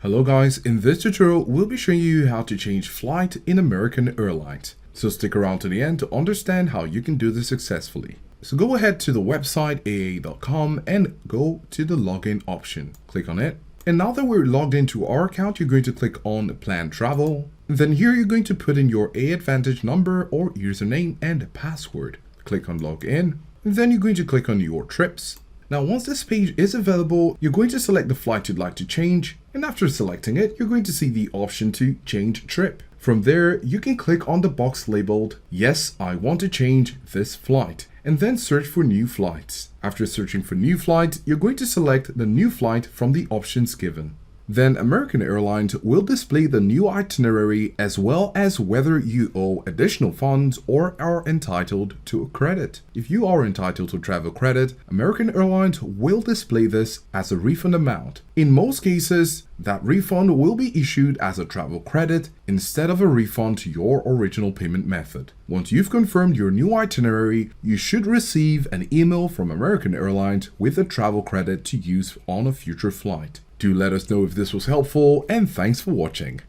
Hello guys, in this tutorial we'll be showing you how to change flight in American Airlines. So stick around to the end to understand how you can do this successfully. So go ahead to the website aa.com and go to the login option. Click on it. And now that we're logged into our account, you're going to click on Plan Travel. Then here you're going to put in your AAdvantage number or username and password. Click on Login. Then you're going to click on Your Trips. Now once this page is available, you're going to select the flight you'd like to change, and after selecting it, you're going to see the option to change trip. From there, you can click on the box labeled, "Yes, I want to change this flight," and then search for new flights. After searching for new flight, you're going to select the new flight from the options given. Then American Airlines will display the new itinerary as well as whether you owe additional funds or are entitled to a credit. If you are entitled to travel credit, American Airlines will display this as a refund amount. In most cases, that refund will be issued as a travel credit instead of a refund to your original payment method. Once you've confirmed your new itinerary, you should receive an email from American Airlines with a travel credit to use on a future flight. Do let us know if this was helpful, and thanks for watching.